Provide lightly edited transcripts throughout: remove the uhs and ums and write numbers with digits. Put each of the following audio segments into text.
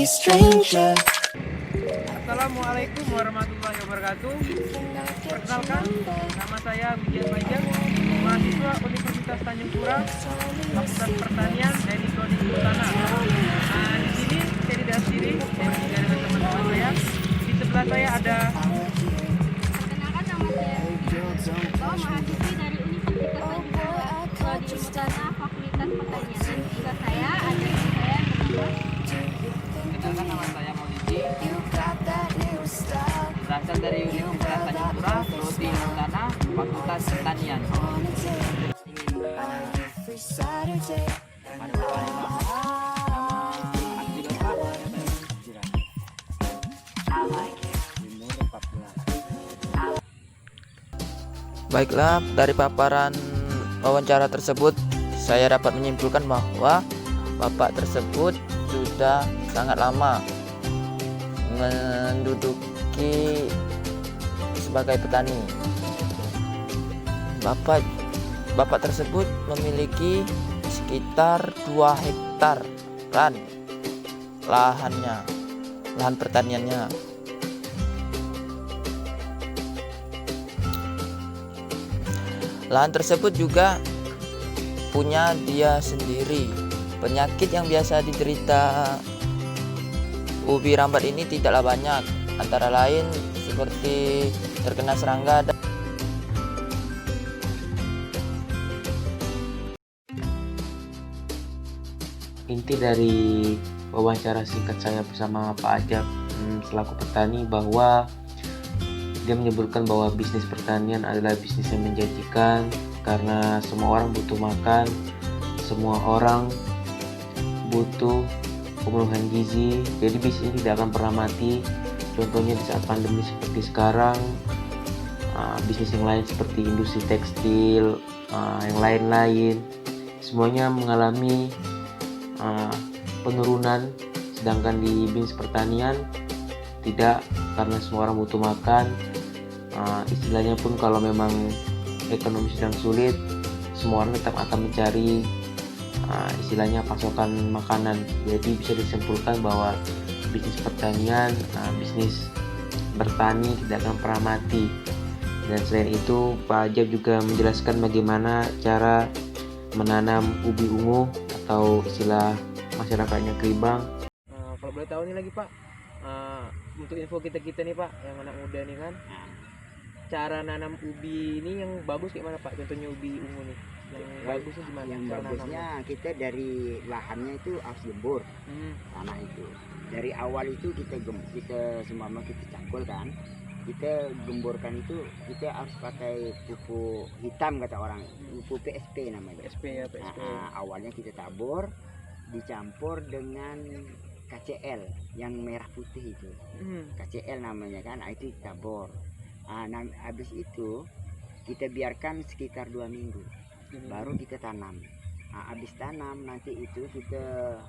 stranger. Assalamualaikum warahmatullahi wabarakatuh. Perkenalkan, nama saya Widian Fajar, mahasiswa Universitas Tanjung Pura, Fakultas Pertanian dari Prodi Tanah. Di sini saya tidak sendiri, saya bertiga dengan teman-teman saya. Di sebelah saya ada. Perkenalkan, nama saya mahasiswi dari Universitas Tanjung Pura, Prodi Ilmu Tanah, Fakultas Pertanian. Dan di sebelah saya ada saya yang bernama. Perkenalkan, nama saya Maulidi, berasal dari Universitas Tanjung Pura, Prodi Ilmu Tanah, Fakultas Pertanian. Baiklah, dari paparan wawancara tersebut saya dapat menyimpulkan bahwa Bapak tersebut sudah sangat lama menduduki sebagai petani. Bapak tersebut memiliki sekitar 2 hektar lahan pertaniannya. Lahan tersebut juga punya dia sendiri. Penyakit yang biasa diderita ubi rambat ini tidaklah banyak, antara lain seperti terkena serangga dan inti dari wawancara singkat saya bersama Pak Ajab selaku petani, bahwa dia menyebutkan bahwa bisnis pertanian adalah bisnis yang menjanjikan karena semua orang butuh makan, semua orang butuh pemenuhan gizi. Jadi bisnis ini tidak akan pernah mati. Contohnya di saat pandemi seperti sekarang, bisnis yang lain seperti industri tekstil, yang lain-lain semuanya mengalami penurunan, sedangkan di bisnis pertanian tidak, karena semua orang butuh makan. Istilahnya pun kalau memang ekonomi sedang sulit, semua orang tetap akan mencari istilahnya pasokan makanan. Jadi bisa disimpulkan bahwa bisnis pertanian, bisnis bertani tidak akan pernah mati. Dan selain itu, Pak Ajab juga menjelaskan bagaimana cara menanam ubi ungu atau istilah masyarakatnya keribang. Kalau boleh tahu nih lagi Pak, untuk info kita nih Pak, yang anak muda nih kan, cara nanam ubi ini yang bagus kayak mana Pak? Contohnya ubi ungu nih, yang bagusnya gimana? Yang cara bagusnya nanamnya? kita dari lahannya itu harus gembur tanah itu. Dari awal itu kita semua kita cangkul kan, kita gemburkan itu kita harus pakai pupuk hitam kata orang, pupuk PSP namanya. PSP ya, PSP. Awalnya kita tabur, dicampur dengan KCL yang merah putih itu, KCL namanya kan, itu tabur. Habis itu kita biarkan sekitar 2 minggu, baru kita tanam. Habis tanam nanti itu kita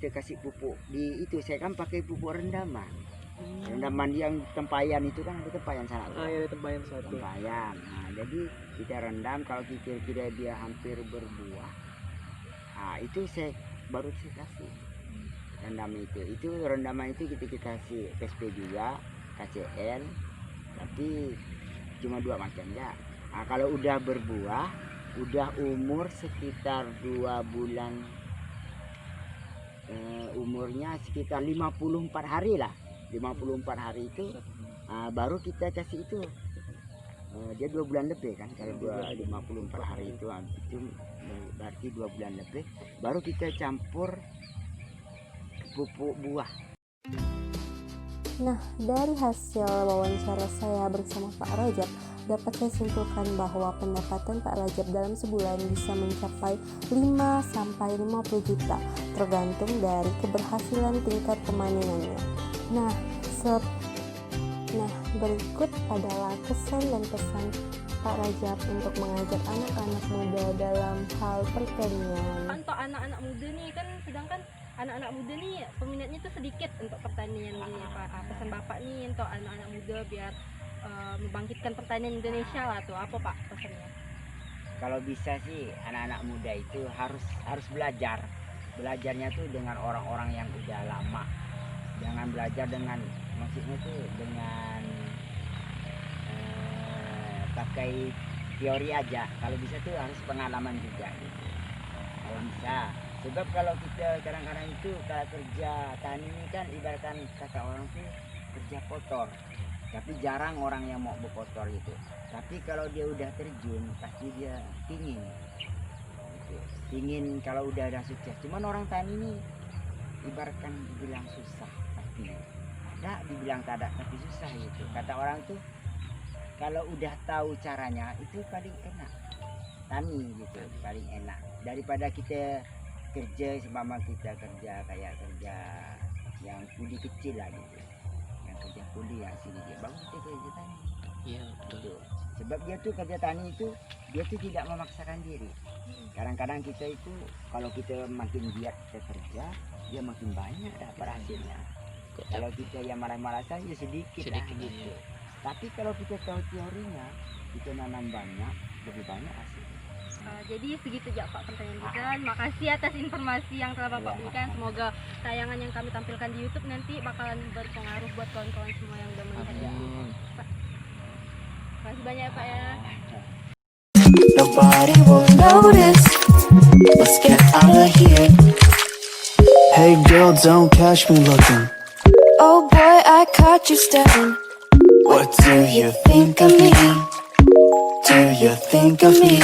kasih pupuk di itu. Saya kan pakai pupuk rendaman. Rendaman yang tempayan itu kan, ada tempayan sana. Ya, tempayan satu. Tempayan. Jadi kita rendam, kalau kira-kira dia hampir berbuah, itu baru saya kasih rendam itu. Rendaman itu kita kasih PSP juga, KCL, tapi cuma 2 macam ya. Kalau udah berbuah, udah umur sekitar 2 bulan, umurnya sekitar 54 hari lah. 54 hari itu baru kita kasih itu. Dia 2 bulan lebih kan, kalau 54 hari itu berarti 2 bulan lebih, baru kita campur pupuk buah. Nah, dari hasil wawancara saya bersama Pak Rajab, dapat saya simpulkan bahwa pendapatan Pak Rajab dalam sebulan bisa mencapai 5-50 juta, tergantung dari keberhasilan tingkat pemanenannya. Nah, berikut adalah kesan dan pesan Pak Rajab untuk mengajak anak-anak muda dalam hal pertanian. Untuk anak-anak muda nih kan, sedangkan anak-anak muda nih peminatnya tuh sedikit untuk pertanian gini Pak. Pesan Bapak nih untuk anak-anak muda biar membangkitkan pertanian Indonesia lah tuh, apa Pak pesannya? Kalau bisa sih anak-anak muda itu harus belajar belajarnya tuh dengan orang-orang yang udah lama. Jangan belajar dengan, maksudnya tuh dengan pakai teori aja. Kalau bisa tuh harus pengalaman juga gitu. Kalau bisa. Sebab kalau kita kadang-kadang itu kalau kerja tani ini kan ibaratkan kata orang tuh kerja kotor. Tapi jarang orang yang mau berkotor gitu. Tapi kalau dia udah terjun pasti dia pingin. Gitu. Pingin kalau udah ada sukses. Cuman orang tani ini ibaratkan dibilang susah tapi ada, dibilang tak ada tapi susah gitu. Kata orang tuh kalau udah tahu caranya itu paling enak. Tani gitu paling enak daripada kita kerja seumpama kita kerja kayak kerja yang kuli kecil lah gitu, yang kerja kuli ya sini dia bagus kita kerja tani. Iya betul. Gitu. Sebab dia tuh kerja tani itu dia tuh tidak memaksakan diri. Kadang-kadang kita itu kalau kita makin giat kita kerja dia makin banyak dapat hasilnya. Kalau kita yang marah-marahan ya sedikit lah gitu. Tapi kalau kita tahu teorinya kita nanam banyak lebih banyak hasilnya. Jadi segitu aja Pak pertanyaan kita. Terima kasih atas informasi yang telah Bapak berikan. Semoga tayangan yang kami tampilkan di YouTube nanti bakalan berpengaruh buat kawan-kawan semua yang udah melihat ya. Pak. Terima kasih banyak ya Pak ya. Nobody will notice. Let's get out of here. Hey girl, don't catch me looking. Oh boy, I caught you staring. What do you think of me? Do you think of me?